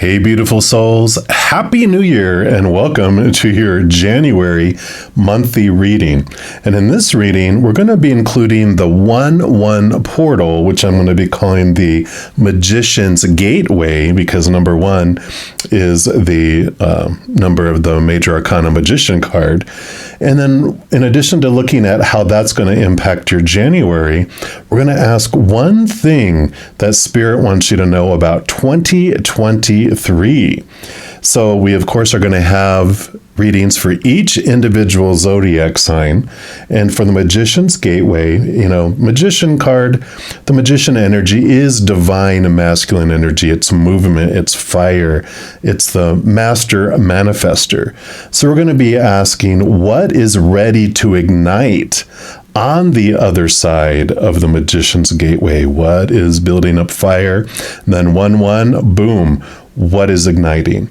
Hey, beautiful souls. Happy New Year and welcome to your January monthly reading. And in this reading, we're going to be including the 1-1 portal, which I'm going to be calling the Magician's Gateway, because number 1 is the number of the Major Arcana Magician card. And then in addition to looking at how that's going to impact your January, we're going to ask one thing that Spirit wants you to know about 2023. So we, of course, are going to have readings for each individual zodiac sign. And for the Magician's Gateway, Magician card, the Magician energy is divine masculine energy. It's movement, it's fire, it's the master manifester. So we're going to be asking what is ready to ignite on the other side of the Magician's Gateway. What is building up fire? And then 1-1, boom, what is igniting?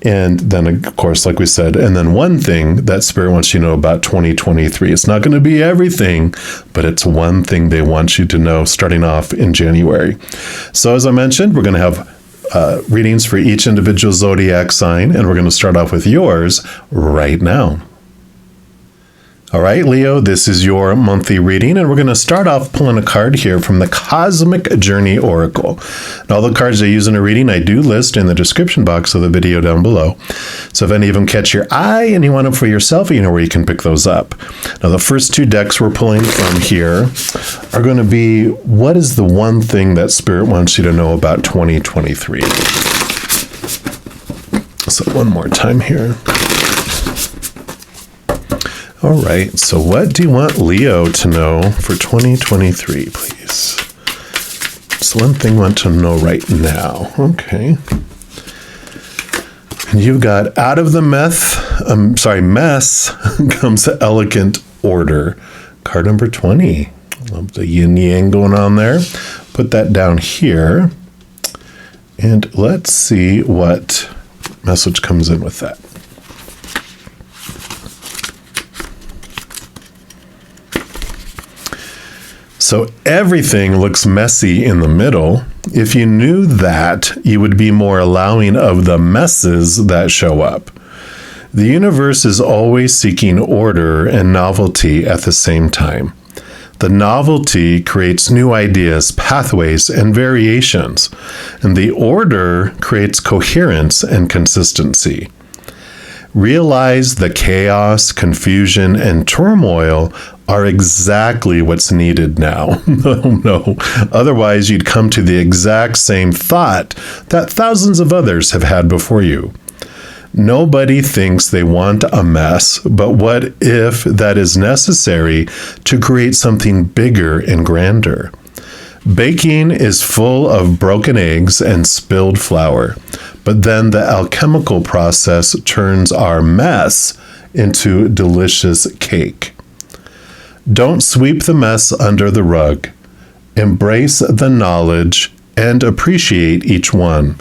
And then, of course, like we said, and then one thing that Spirit wants you to know about 2023. It's not going to be everything, but it's one thing they want you to know starting off in January. So as I mentioned, we're going to have readings for each individual zodiac sign, and we're going to start off with yours right now. All right, Leo, this is your monthly reading, and we're going to start off pulling a card here from the Cosmic Journey Oracle. And all the cards I use in a reading, I do list in the description box of the video down below. So if any of them catch your eye and you want them for yourself, you know where you can pick those up. Now, the first two decks we're pulling from here are going to be, what is the one thing that Spirit wants you to know about 2023? So one more time here. All right, so what do you want Leo to know for 2023, please? It's one thing I want to know right now. Okay. And you've got out of the mess comes elegant order. Card number 20. Love the yin yang going on there. Put that down here. And let's see what message comes in with that. So everything looks messy in the middle. If you knew that, you would be more allowing of the messes that show up. The universe is always seeking order and novelty at the same time. The novelty creates new ideas, pathways, and variations, and the order creates coherence and consistency. Realize the chaos, confusion, and turmoil are exactly what's needed now. No. Otherwise, you'd come to the exact same thought that thousands of others have had before you. Nobody thinks they want a mess, but what if that is necessary to create something bigger and grander? Baking is full of broken eggs and spilled flour, but then the alchemical process turns our mess into delicious cake. Don't sweep the mess under the rug. Embrace the knowledge and appreciate each one.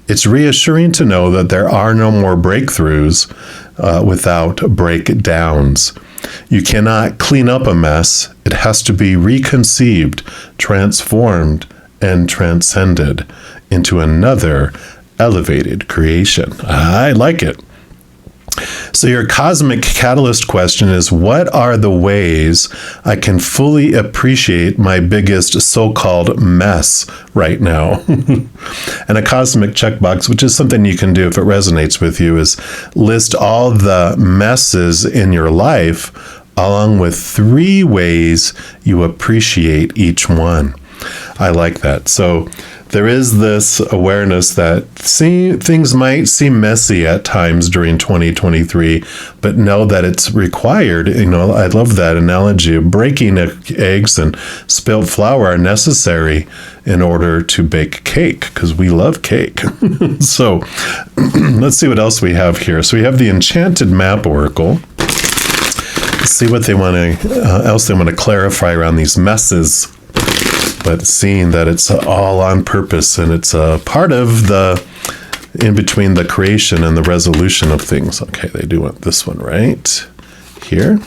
It's reassuring to know that there are no more breakthroughs without breakdowns. You cannot clean up a mess. It has to be reconceived, transformed, and transcended into another elevated creation. I like it. So your cosmic catalyst question is, what are the ways I can fully appreciate my biggest so-called mess right now? And a cosmic checkbox, which is something you can do if it resonates with you, is list all the messes in your life along with 3 ways you appreciate each one. I like that. So there is this awareness that things might seem messy at times during 2023, but know that it's required. I love that analogy of breaking eggs and spilled flour are necessary in order to bake cake, because we love cake. So let's see what else we have here. So we have the Enchanted Map Oracle. Let's see what they want to else they want to clarify around these messes. But seeing that it's all on purpose and it's a part of the in between the creation and the resolution of things. Okay, they do want this one right here.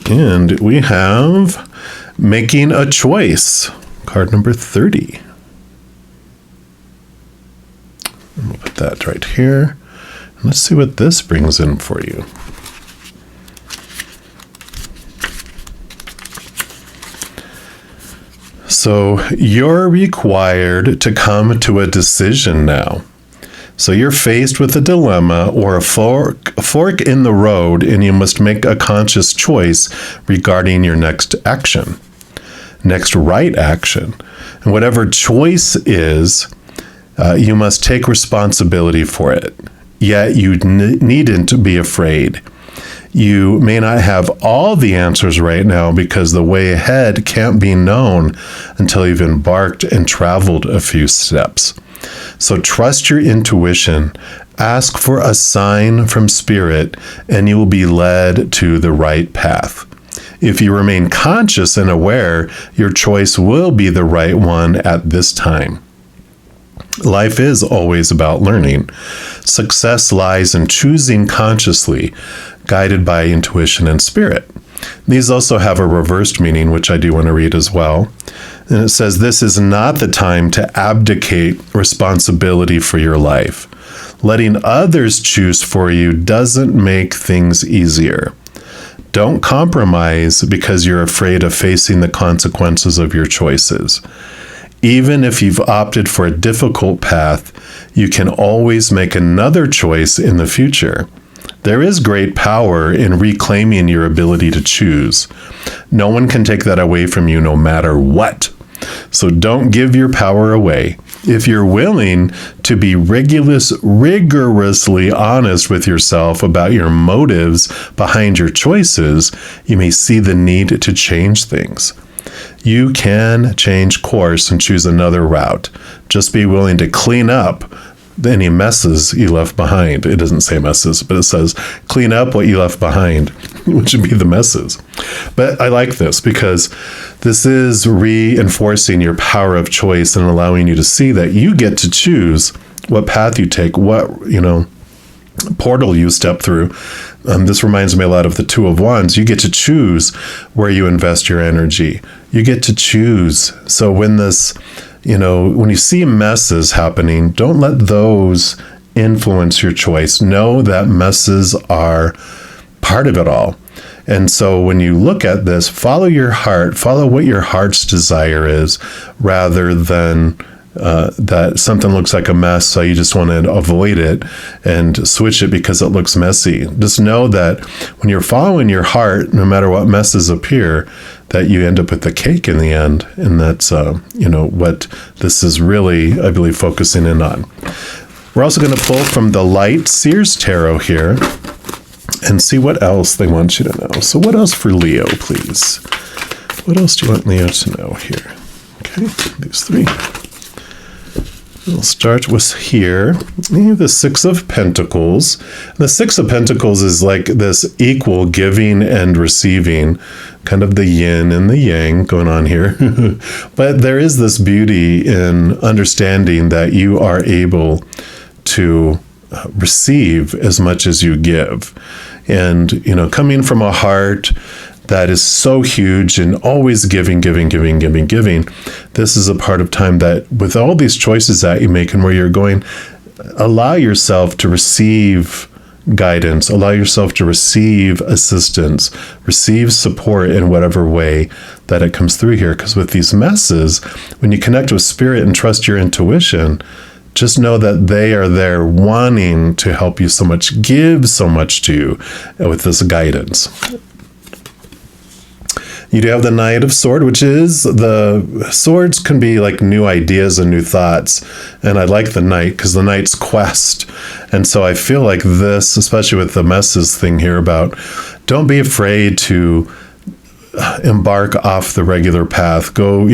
And we have making a choice, card number 30. We'll put that right here. Let's see what this brings in for you. So you're required to come to a decision now. So you're faced with a dilemma or a fork in the road, and you must make a conscious choice regarding your next action, next right action. And whatever choice is, you must take responsibility for it. Yet you needn't be afraid. You may not have all the answers right now because the way ahead can't be known until you've embarked and traveled a few steps. So trust your intuition, ask for a sign from Spirit, and you will be led to the right path. If you remain conscious and aware, your choice will be the right one at this time. Life is always about learning. Success lies in choosing consciously, guided by intuition and spirit. These also have a reversed meaning, which I do want to read as well. And it says, this is not the time to abdicate responsibility for your life. Letting others choose for you doesn't make things easier. Don't compromise because you're afraid of facing the consequences of your choices. Even if you've opted for a difficult path, you can always make another choice in the future. There is great power in reclaiming your ability to choose. No one can take that away from you no matter what. So don't give your power away. If you're willing to be rigorously honest with yourself about your motives behind your choices, you may see the need to change things. You can change course and choose another route. Just be willing to clean up any messes you left behind. It doesn't say messes, but it says clean up what you left behind, which would be the messes. But I like this because this is reinforcing your power of choice and allowing you to see that you get to choose what path you take, what, portal you step through. This reminds me a lot of the Two of Wands. You get to choose where you invest your energy. You get to choose. So when when you see messes happening, don't let those influence your choice. Know that messes are part of it all. And so when you look at this, follow your heart, follow what your heart's desire is, rather than that something looks like a mess, so you just want to avoid it and switch it because it looks messy. Just know that when you're following your heart, no matter what messes appear, that you end up with the cake in the end. And that's, what this is really, I believe, focusing in on. We're also going to pull from the Light Seers Tarot here and see what else they want you to know. So what else for Leo, please? What else do you want Leo to know here? Okay, these three. We'll start with here, the Six of Pentacles. The Six of Pentacles is like this equal giving and receiving, kind of the yin and the yang going on here. But there is this beauty in understanding that you are able to receive as much as you give. And, coming from a heart that is so huge and always giving. This is a part of time that with all these choices that you make and where you're going, allow yourself to receive guidance, allow yourself to receive assistance, receive support in whatever way that it comes through here. Because with these messes, when you connect with spirit and trust your intuition, just know that they are there wanting to help you so much, give so much to you with this guidance. You do have the Knight of Swords, which is the swords can be like new ideas and new thoughts. And I like the Knight because the Knight's quest. And so I feel like this, especially with the messes thing here about don't be afraid to embark off the regular path, go,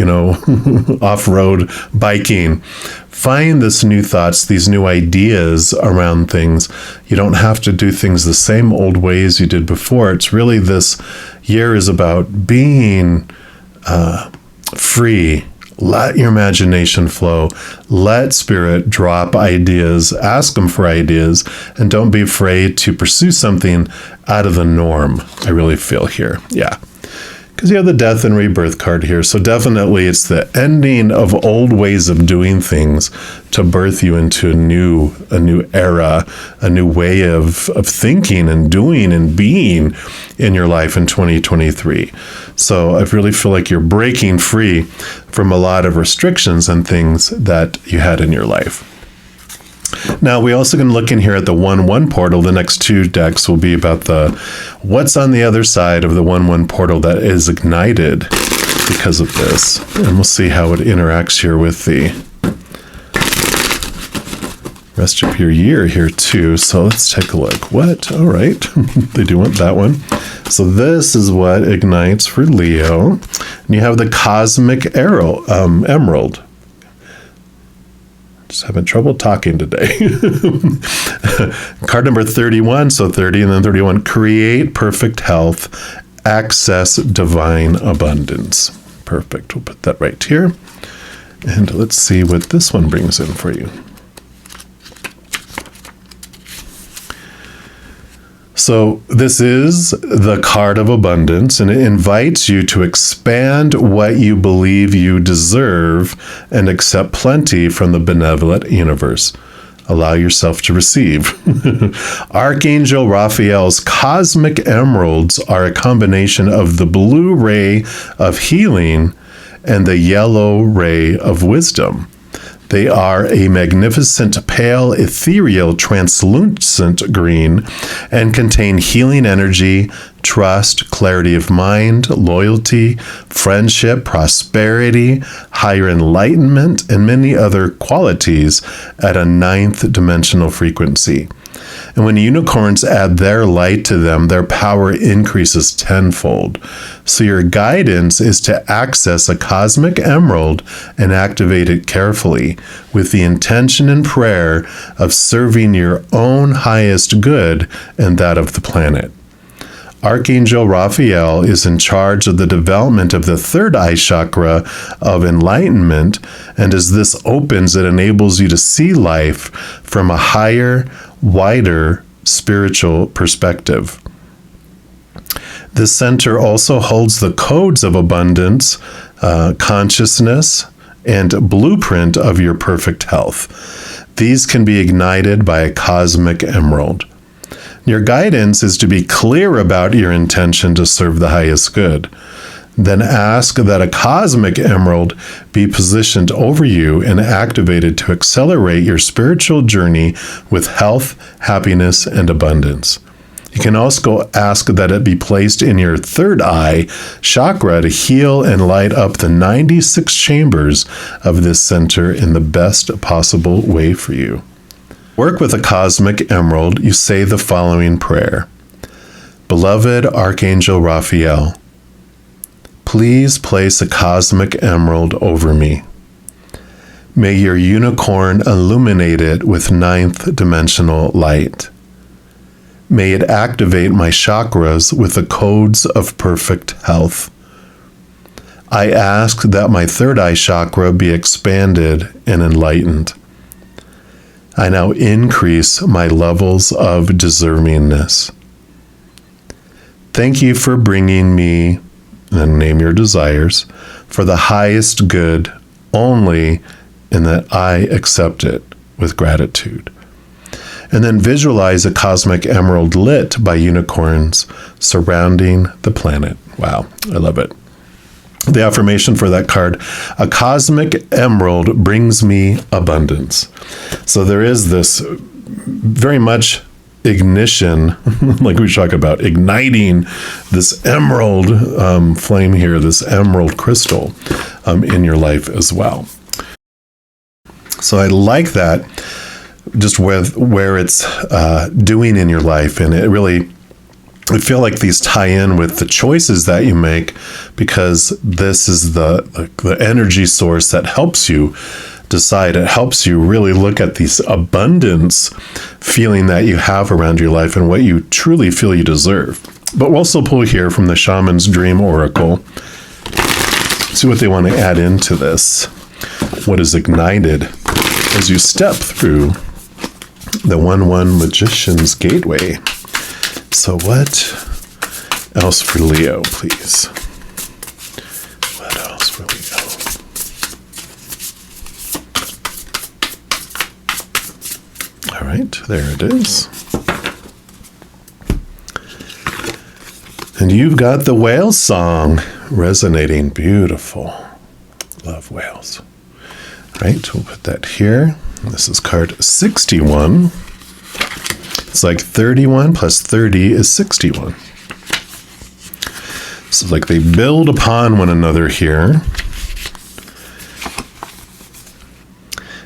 off-road biking. Find this new thoughts, these new ideas around things. You don't have to do things the same old ways you did before. It's really this year is about being free. Let your imagination flow. Let spirit drop ideas. Ask them for ideas. And don't be afraid to pursue something out of the norm, I really feel here. Yeah. because you have the death and rebirth card here. So definitely it's the ending of old ways of doing things to birth you into a new era, a new way of thinking and doing and being in your life in 2023. So I really feel like you're breaking free from a lot of restrictions and things that you had in your life. Now, we also can look in here at the 1-1 portal. The next two decks will be about what's on the other side of the 1-1 portal that is ignited because of this. And we'll see how it interacts here with the rest of your year here too. So let's take a look. What? All right. They do want that one. So this is what ignites for Leo. And you have the Cosmic Emerald. Just having trouble talking today. Card number 31, so 30 and then 31. Create perfect health, access divine abundance. Perfect. We'll put that right here. And let's see what this one brings in for you. So this is the card of abundance, and it invites you to expand what you believe you deserve and accept plenty from the benevolent universe. Allow yourself to receive. Archangel Raphael's cosmic emeralds are a combination of the blue ray of healing and the yellow ray of wisdom. They are a magnificent, pale, ethereal, translucent green and contain healing energy, trust, clarity of mind, loyalty, friendship, prosperity, higher enlightenment, and many other qualities at a 9th dimensional frequency. And when unicorns add their light to them, their power increases tenfold. So your guidance is to access a cosmic emerald and activate it carefully with the intention and prayer of serving your own highest good and that of the planet. Archangel Raphael is in charge of the development of the third eye chakra of enlightenment, and as this opens, it enables you to see life from a higher, wider spiritual perspective. This center also holds the codes of abundance, consciousness, and blueprint of your perfect health. These can be ignited by a cosmic emerald. Your guidance is to be clear about your intention to serve the highest good. Then ask that a cosmic emerald be positioned over you and activated to accelerate your spiritual journey with health, happiness, and abundance. You can also ask that it be placed in your third eye chakra to heal and light up the 96 chambers of this center in the best possible way for you. Work with a cosmic emerald, you say the following prayer. Beloved Archangel Raphael, please place a cosmic emerald over me. May your unicorn illuminate it with 9th dimensional light. May it activate my chakras with the codes of perfect health. I ask that my third eye chakra be expanded and enlightened. I now increase my levels of deservingness. Thank you for bringing me, and name your desires, for the highest good only, and that I accept it with gratitude. And then visualize a cosmic emerald lit by unicorns surrounding the planet. Wow, I love it. The affirmation for that card, a cosmic emerald brings me abundance. So there is this very much ignition, like we talk about, igniting this emerald flame here, this emerald crystal in your life as well. So I like that, just with where it's doing in your life, and it really, I feel like these tie in with the choices that you make, because this is the energy source that helps you decide. It helps you really look at this abundance feeling that you have around your life and what you truly feel you deserve. But we'll also pull here from the Shaman's Dream Oracle, see what they want to add into this, what is ignited as you step through the 1-1 Magician's Gateway. So what else for Leo, please? Where we go? All right, there it is. And you've got the whale song resonating. Beautiful. Love whales. Right, we'll put that here. This is card 61. It's like 31 plus 30 is 61. So like they build upon one another here.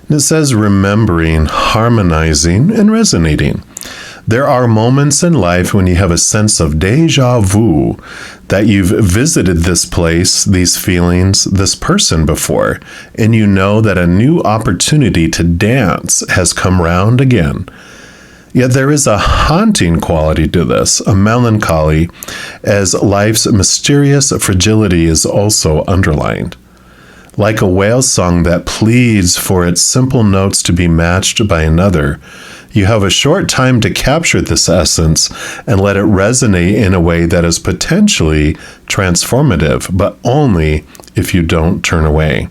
And it says remembering, harmonizing, and resonating. There are moments in life when you have a sense of deja vu, that you've visited this place, these feelings, this person before, and you know that a new opportunity to dance has come round again. Yet there is a haunting quality to this, a melancholy, as life's mysterious fragility is also underlined. Like a whale song that pleads for its simple notes to be matched by another, you have a short time to capture this essence and let it resonate in a way that is potentially transformative, but only if you don't turn away.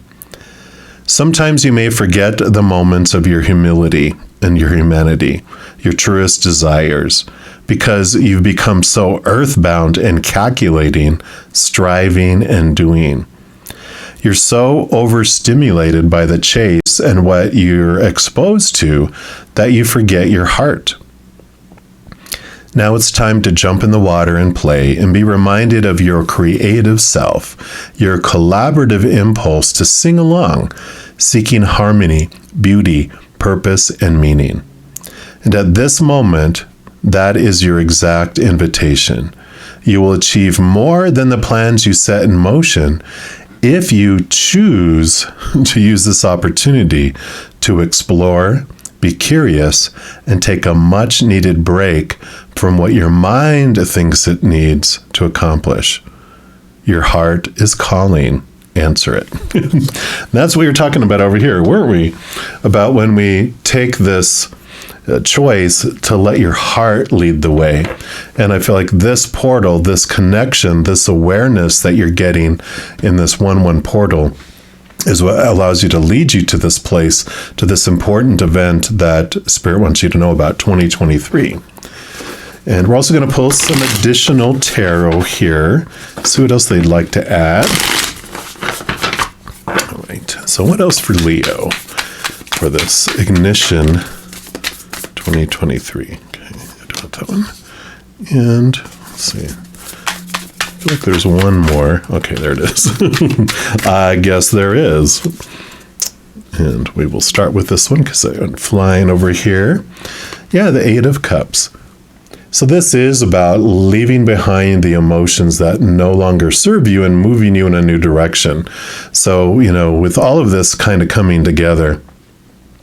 Sometimes you may forget the moments of your humility and your humanity, your truest desires, because you've become so earthbound and calculating, striving, and doing. You're so overstimulated by the chase and what you're exposed to that you forget your heart. Now it's time to jump in the water and play and be reminded of your creative self, your collaborative impulse to sing along, seeking harmony, beauty, purpose, and meaning. And at this moment, that is your exact invitation. You will achieve more than the plans you set in motion if you choose to use this opportunity to explore, be curious, and take a much needed break from what your mind thinks it needs to accomplish. Your heart is calling. Answer it. That's what you're talking about over here, weren't we? About when we take this choice to let your heart lead the way. And I feel like this portal, this connection, this awareness that you're getting in this 1-1 portal is what allows you to lead you to this place, to this important event that Spirit wants you to know about, 2023. And we're also going to pull some additional tarot here, see what else they'd like to add. All right, so what else for Leo for this ignition 2023? Okay, I don't want that one. And let's see. I feel like there's one more. Okay, there it is. I guess there is. And we will start with this one because I went flying over here. Yeah, the 8 of Cups. So this is about leaving behind the emotions that no longer serve you and moving you in a new direction. So, you know, with all of this kind of coming together,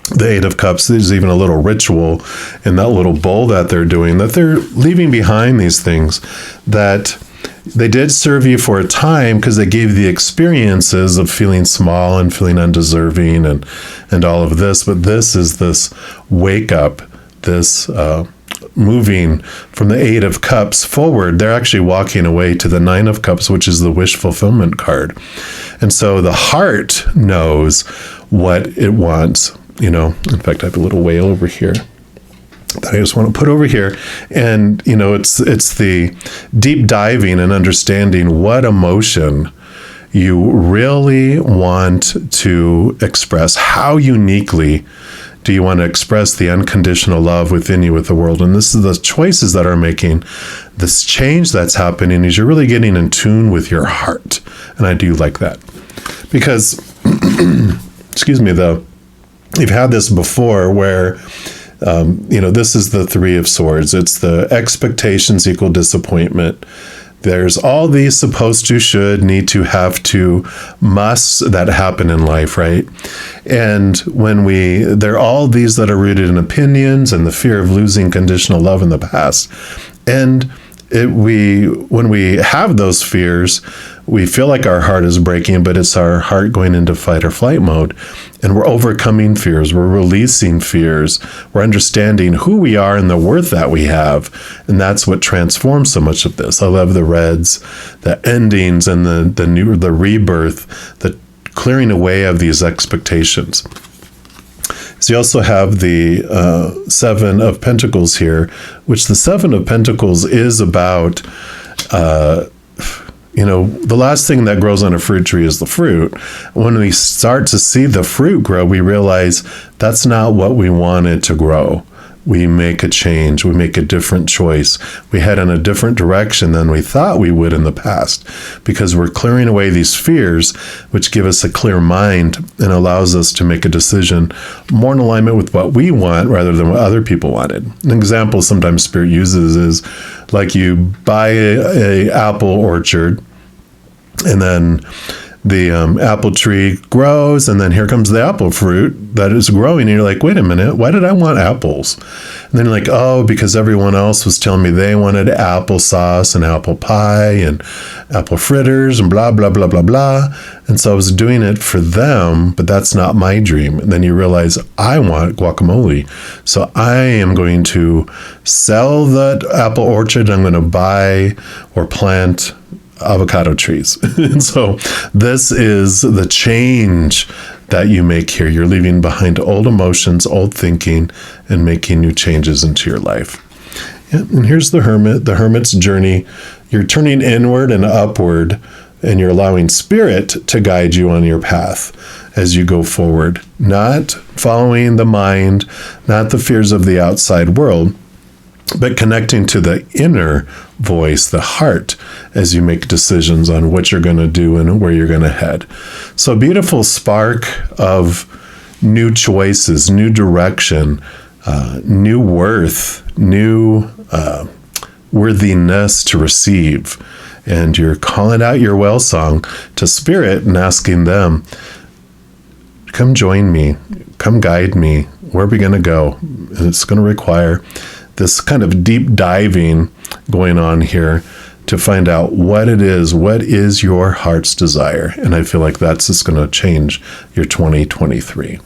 the 8 of Cups, there's even a little ritual in that little bowl that they're doing, that they're leaving behind these things that they did serve you for a time because they gave the experiences of feeling small and feeling undeserving and all of this. But this is this wake up, this moving from the 8 of Cups forward. They're actually walking away to the 9 of Cups, which is the wish fulfillment card. And so the heart knows what it wants. You know, in fact, I have a little whale over here that I just want to put over here. And, you know, it's the deep diving and understanding what emotion you really want to express. How uniquely do you want to express the unconditional love within you with the world? And this is the choices that are making this change that's happening is you're really getting in tune with your heart. And I do like that because, excuse me, though, you've had this before where, you know, this is the 3 of Swords. It's the expectations equal disappointment. There's all these supposed to, should, need to, have to, musts that happen in life, right? And when there are all these that are rooted in opinions and the fear of losing conditional love in the past. And when we have those fears, We feel like our heart is breaking, but it's our heart going into fight or flight mode. And we're overcoming fears. We're releasing fears. We're understanding who we are and the worth that we have. And that's what transforms so much of this. I love the reds, the endings, and the rebirth, the clearing away of these expectations. So you also have the Seven of Pentacles here, which the Seven of Pentacles is about, the last thing that grows on a fruit tree is the fruit. When we start to see the fruit grow, we realize that's not what we wanted to grow. We make a change. We make a different choice. We head in a different direction than we thought we would in the past, because we're clearing away these fears, which give us a clear mind and allows us to make a decision more in alignment with what we want rather than what other people wanted. An example sometimes Spirit uses is like you buy a apple orchard, and then the apple tree grows, and then here comes the apple fruit that is growing, and you're like, wait a minute, why did I want apples? And then you're like, oh, because everyone else was telling me they wanted applesauce and apple pie and apple fritters and blah, blah, blah, blah, blah. And so I was doing it for them, but that's not my dream. And then you realize I want guacamole. So I am going to sell that apple orchard. I'm going to buy or plant avocado trees. And so this is the change that you make here. You're leaving behind old emotions, old thinking, and making new changes into your life. Yeah, and here's the Hermit, the Hermit's journey. You're turning inward and upward, and you're allowing Spirit to guide you on your path as you go forward, not following the mind, not the fears of the outside world, but connecting to the inner voice, the heart, as you make decisions on what you're going to do and where you're going to head. So a beautiful spark of new choices, new direction, new worth, new worthiness to receive. And you're calling out your well song to Spirit and asking them, come join me, come guide me. Where are we going to go? And it's going to require this kind of deep diving going on here to find out what it is, what is your heart's desire. And I feel like that's just going to change your 2023.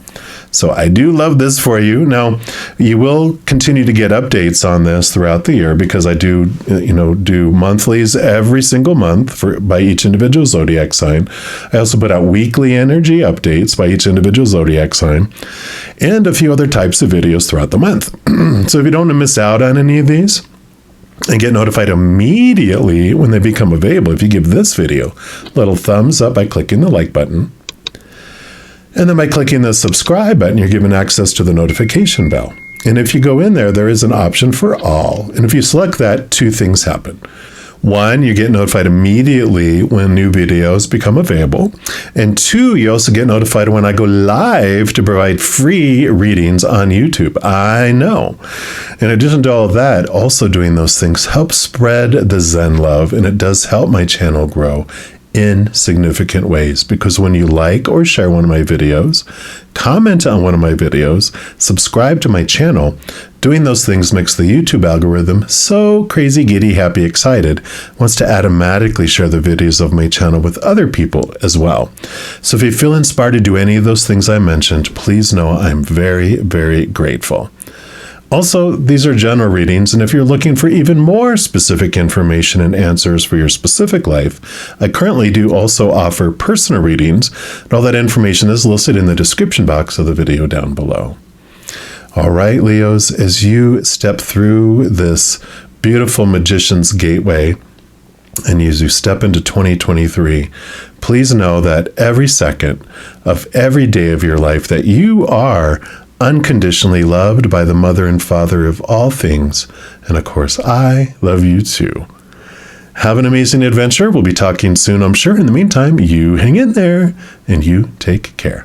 So I do love this for you. Now, you will continue to get updates on this throughout the year, because I do monthlies every single month by each individual zodiac sign. I also put out weekly energy updates by each individual zodiac sign, and a few other types of videos throughout the month. So if you don't want to miss out on any of these and get notified immediately when they become available, if you give this video a little thumbs up by clicking the like button, and then by clicking the subscribe button, you're given access to the notification bell. And if you go in there, there is an option for all. And if you select that, two things happen. One, you get notified immediately when new videos become available. And two, you also get notified when I go live to provide free readings on YouTube. I know. In addition to all of that, also doing those things helps spread the Zen love, and it does help my channel grow in significant ways, because when you like or share one of my videos, comment on one of my videos, subscribe to my channel, doing those things makes the YouTube algorithm so crazy, giddy, happy, excited, wants to automatically share the videos of my channel with other people as well. So if you feel inspired to do any of those things I mentioned, please know I'm very, very grateful. Also, these are general readings, and if you're looking for even more specific information and answers for your specific life, I currently do also offer personal readings, and all that information is listed in the description box of the video down below. All right, Leos, as you step through this beautiful magician's gateway, and as you step into 2023, please know that every second of every day of your life that you are unconditionally loved by the Mother and Father of all things. And of course, I love you too. Have an amazing adventure. We'll be talking soon, I'm sure. In the meantime, you hang in there and you take care.